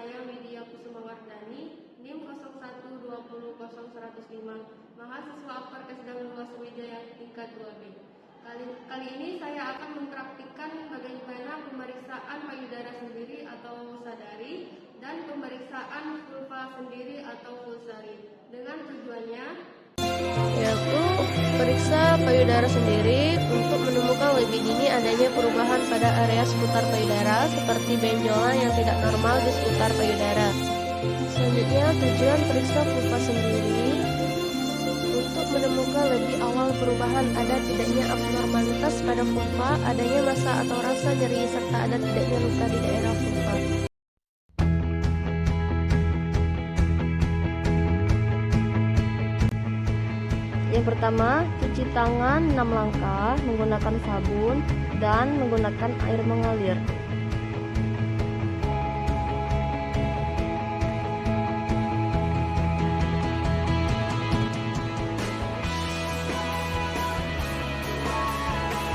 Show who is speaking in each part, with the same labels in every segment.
Speaker 1: saya Widya Kusuma Wardani, NIM 012000105, mahasiswa Akpar Kesdam Luas Wijaya tingkat 2B. Kali ini saya akan mempraktikkan bagaimana pemeriksaan payudara sendiri atau sadari dan pemeriksaan vulva sendiri atau vulsari dengan tujuannya
Speaker 2: yaitu periksa payudara sendiri untuk menemukan lebih dini adanya perubahan pada area seputar payudara seperti benjolan yang tidak normal di seputar payudara. Selanjutnya, tujuan periksa vulva sendiri untuk menemukan lebih awal perubahan ada tidaknya abnormalitas pada vulva, adanya masa atau rasa nyeri, serta ada tidaknya luka di daerah vulva. Yang pertama, cuci tangan 6 langkah menggunakan sabun dan menggunakan air mengalir.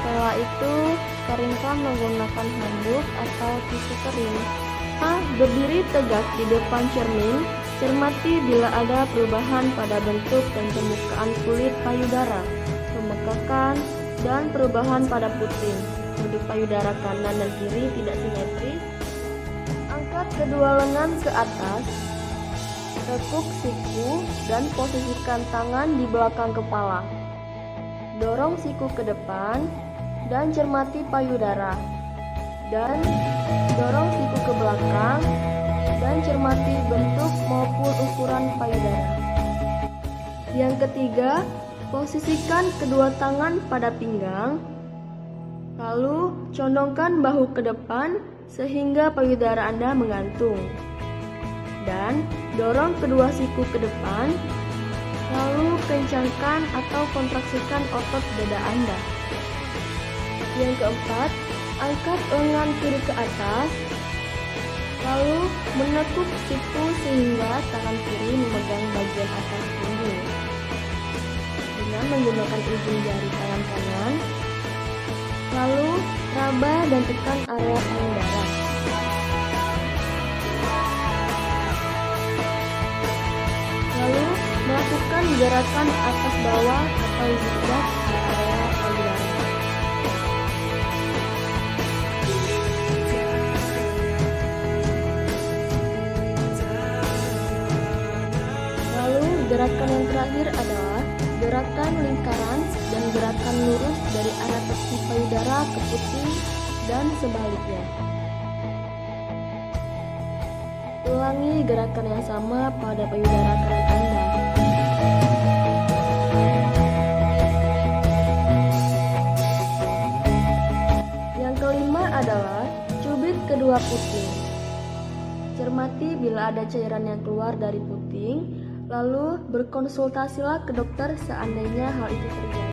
Speaker 2: Setelah itu, keringkan menggunakan handuk atau tisu kering. Berdiri tegak di depan cermin. Cermati bila ada perubahan pada bentuk dan permukaan kulit payudara, pembengkakan, dan perubahan pada puting. Bentuk payudara kanan dan kiri tidak simetris. Angkat kedua lengan ke atas, tekuk siku, dan posisikan tangan di belakang kepala. Dorong siku ke depan, dan cermati payudara. Dan dorong siku ke belakang, dan cermati bentuk maupun ukuran payudara. Yang ketiga, posisikan kedua tangan pada pinggang, lalu condongkan bahu ke depan sehingga payudara Anda menggantung, dan dorong kedua siku ke depan, lalu kencangkan atau kontraksikan otot dada Anda. Yang keempat, angkat lengan kiri ke atas, lalu menekuk siku sehingga tangan kiri memegang bagian atas punggung. Dengan menggunakan ujung jari tangan kanan, lalu raba dan tekan area payudara. Lalu melakukan gerakan atas bawah atau zigzag di area payudara. Gerakan yang terakhir adalah gerakan lingkaran dan gerakan lurus dari arah tepi payudara ke puting dan sebaliknya. Ulangi gerakan yang sama pada payudara kanan Anda. Yang kelima adalah cubit kedua puting. Cermati bila ada cairan yang keluar dari puting, lalu berkonsultasilah ke dokter seandainya hal itu terjadi.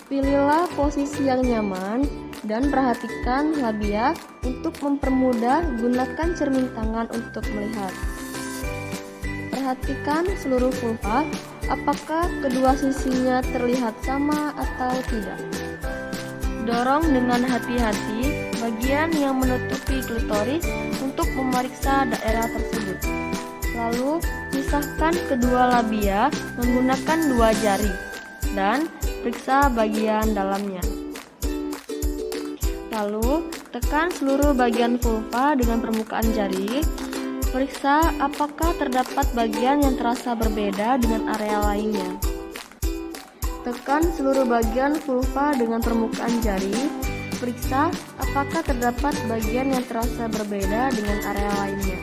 Speaker 2: Pilihlah posisi yang nyaman dan perhatikan labia untuk mempermudah. Gunakan cermin tangan untuk melihat. Perhatikan seluruh vulva, apakah kedua sisinya terlihat sama atau tidak. Dorong dengan hati-hati bagian yang menutupi klitoris untuk memeriksa daerah tersebut. Lalu, pisahkan kedua labia menggunakan 2 jari dan periksa bagian dalamnya. Lalu, tekan seluruh bagian vulva dengan permukaan jari. Periksa apakah terdapat bagian yang terasa berbeda dengan area lainnya. Tekan seluruh bagian vulva dengan permukaan jari. Periksa apakah terdapat bagian yang terasa berbeda dengan area lainnya.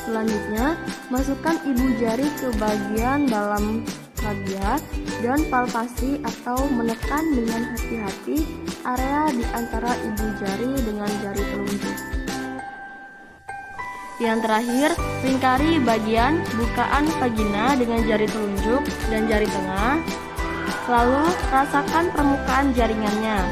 Speaker 2: Selanjutnya, masukkan ibu jari ke bagian dalam labia dan palpasi atau menekan dengan hati-hati area di antara ibu jari dengan jari telunjuk. Yang terakhir, lingkari bagian bukaan vagina dengan jari telunjuk dan jari tengah. Lalu, rasakan permukaan jaringannya.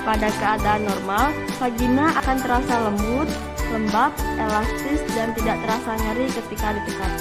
Speaker 2: Pada keadaan normal, vagina akan terasa lembut, lembab, elastis, dan tidak terasa nyeri ketika ditekan.